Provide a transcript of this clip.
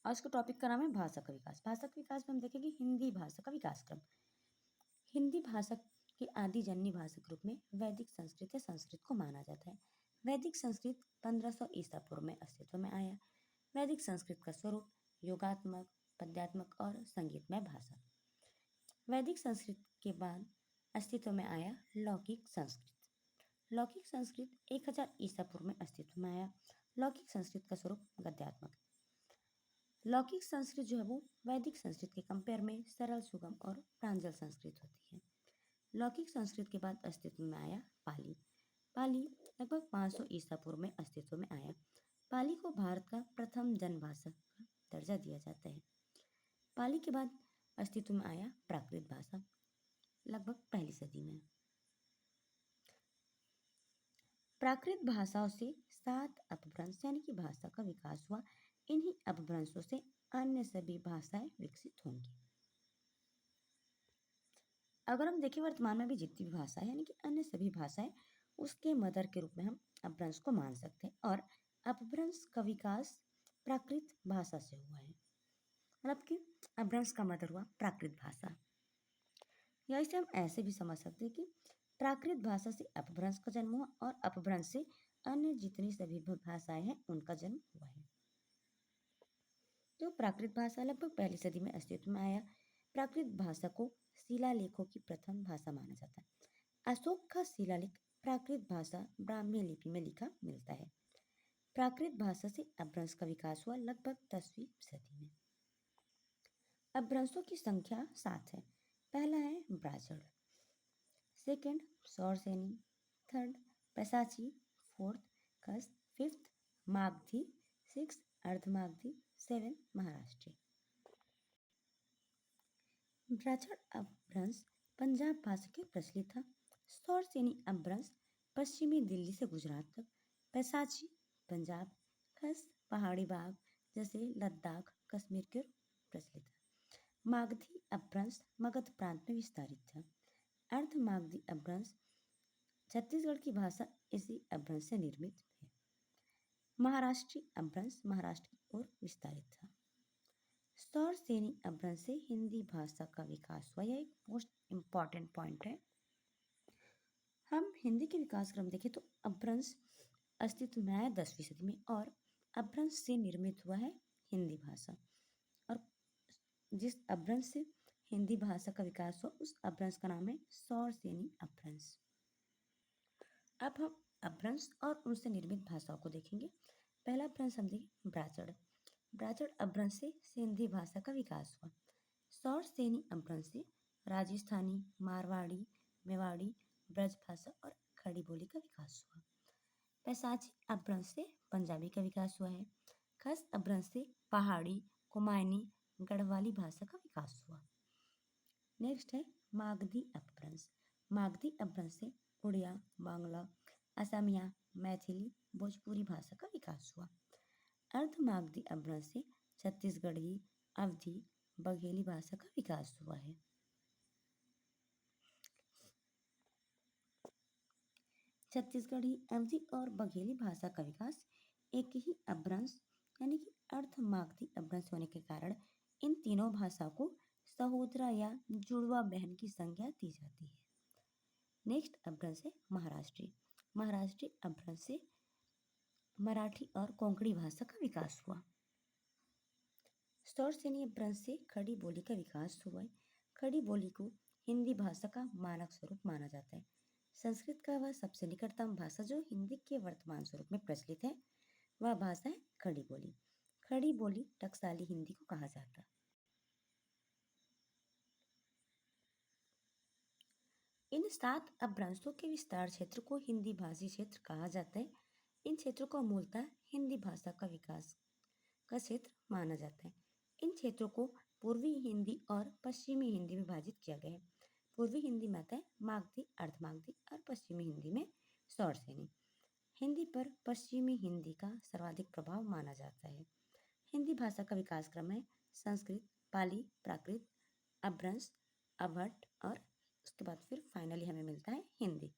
आज का टॉपिक का नाम है भाषा का विकास। भाषा का विकास में हम देखेंगे हिंदी भाषा का विकास क्रम। हिंदी भाषा की आदि जननी भाषा के रूप में वैदिक संस्कृत या संस्कृत को माना जाता है। वैदिक संस्कृत 1500 ईसा पूर्व में अस्तित्व में आया। वैदिक संस्कृत का स्वरूप योगात्मक, पद्यात्मक और संगीतमय भाषा। वैदिक संस्कृत के बाद अस्तित्व में आया लौकिक संस्कृत। लौकिक संस्कृत 1000 ईसा पूर्व में अस्तित्व में आया। लौकिक संस्कृत का स्वरूप गद्यात्मक। लौकिक संस्कृत जो है वो वैदिक संस्कृत के कंपेयर में सरल, सुगम और प्रांजल संस्कृत होती है। लौकिक संस्कृत के बाद अस्तित्व में आया पाली। पाली लगभग 500 ईसा पूर्व में अस्तित्व में आया। पाली को भारत का प्रथम जनभाषा का दर्जा दिया जाता है। पाली के बाद अस्तित्व में आया प्राकृत भाषा लगभग पहली सदी में। प्राकृत भाषाओं से 7 अपभ्रंश यानी कि भाषा का विकास हुआ। इन्हीं अपभ्रंशों से अन्य सभी भाषाएं विकसित होंगी। अगर हम देखें वर्तमान में भी जितनी भी भाषा है यानी कि अन्य सभी भाषाएं उसके मदर के रूप में हम अपभ्रंश को मान सकते हैं। और अपभ्रंश का विकास प्राकृत भाषा से हुआ है। मतलब कि अपभ्रंश का मदर हुआ प्राकृत भाषा। या इसे हम ऐसे भी समझ सकते हैं कि प्राकृत भाषा से अपभ्रंश का जन्म हुआ और अपभ्रंश से अन्य जितनी सभी भाषाएं हैं उनका जन्म हुआ है। जो प्राकृत भाषा लगभग पहली सदी में अस्तित्व में आया। प्राकृत भाषा को शिलालेखों की प्रथम भाषा माना जाता है। अशोक का शिलालेख प्राकृत भाषा ब्राह्मी लिपि में लिखा मिलता है। प्राकृत भाषा से अपभ्रंश का विकास हुआ लगभग 10वीं सदी में। अपभ्रंशों की संख्या 7 है। पहला है ब्राह्मण, second Shauraseni, third Paishachi, fourth कस, फिफ्थ मागधी, सिक्स अर्धमागधी, 7 महाराष्ट्री। ब्राह्मण अपभ्रंश पंजाब भाषा के प्रचलित था। सौरसेनी अपभ्रंश पश्चिमी दिल्ली से गुजरात तक, पैसाची पंजाब, खस पहाड़ी भाग जैसे लद्दाख, कश्मीर के प्रचलित था। मागधी अपभ्रंश मगध प्रांत में विस्तारित था। अर्धमागधी अपभ्रंश छत्तीसगढ़ की भाषा इसी अपभ्रंश से निर्मित है। महाराष्ट्री अपभ्रंश महाराष्ट्र की ओर विस्तारित था। सौरसेनी अपभ्रंश से हिंदी भाषा का विकास हुआ। यह एक मोस्ट इम्पॉर्टेंट पॉइंट है। हम हिंदी के विकास क्रम देखें तो अपभ्रंश अस्तित्व में आया 10वीं सदी में और अपभ्रंश से निर्मित हुआ है हिंदी भाषा। और जिस अपभ्रंश से हिंदी भाषा का विकास हुआ उस अपभ्रंश का नाम है सौरसेनी अपभ्रंश। अब हम अपभ्रंश और उनसे निर्मित भाषाओं को देखेंगे। पहला अपभ्रंश हम देखें ब्राह्मण। ब्राह्मण अपभ्रंश से सिंधी भाषा का विकास हुआ। सौरसेनी अपभ्रंश से राजस्थानी, मारवाड़ी, मेवाड़ी, ब्रज भाषा और खड़ी बोली का विकास हुआ। पैसाची अपभ्रंश से पंजाबी का विकास हुआ है। खस अपभ्रंश से पहाड़ी, कुमायूनी, गढ़वाली भाषा का विकास हुआ। नेक्स्ट है मागधी अपभ्रंश। मागधी अपभ्रंश से उड़िया, बांग्ला, असमिया, मैथिली, भोजपुरी भाषा का विकास हुआ। अर्धमागधी अपभ्रंश से छत्तीसगढ़ी, अवधी, बघेली भाषा का विकास हुआ है। छत्तीसगढ़ी, अवधी और बघेली भाषा का विकास एक ही अपभ्रंश यानी कि अर्धमागधी अपभ्रंश होने के कारण इन तीनों भाषाओं को सहोदरा या जुड़वा बहन की संज्ञा दी जाती है। नेक्स्ट अपभ्रंश है महाराष्ट्री। महाराष्ट्री अपभ्रंश से मराठी और कोंकणी भाषा का विकास हुआ। सौरसेनी अपभ्रंश से खड़ी बोली का विकास हुआ है। खड़ी बोली को हिंदी भाषा का मानक स्वरूप माना जाता है। संस्कृत का वह सबसे निकटतम भाषा जो हिंदी के वर्तमान स्वरूप में प्रचलित है वह भाषा है खड़ी बोली। खड़ी बोली टकसाली हिंदी को कहा जाता है। इन 7 अपभ्रंशों के विस्तार क्षेत्र को हिंदी भाषी क्षेत्र कहा जाता है। इन क्षेत्रों को मूलतः हिंदी भाषा का विकास का क्षेत्र माना जाता है। इन क्षेत्रों को पूर्वी हिंदी और पश्चिमी हिंदी में विभाजित किया गया है। पूर्वी हिंदी में आता है मागधी, अर्धमागधी और पश्चिमी हिंदी में सौरसेनी। हिंदी पर पश्चिमी हिंदी का सर्वाधिक प्रभाव माना जाता है। हिंदी भाषा का विकास क्रम है संस्कृत, पाली, प्राकृत, अपभ्रंश, अवहट्ट और उसके बाद फिर फाइनली हमें मिलता है हिंदी।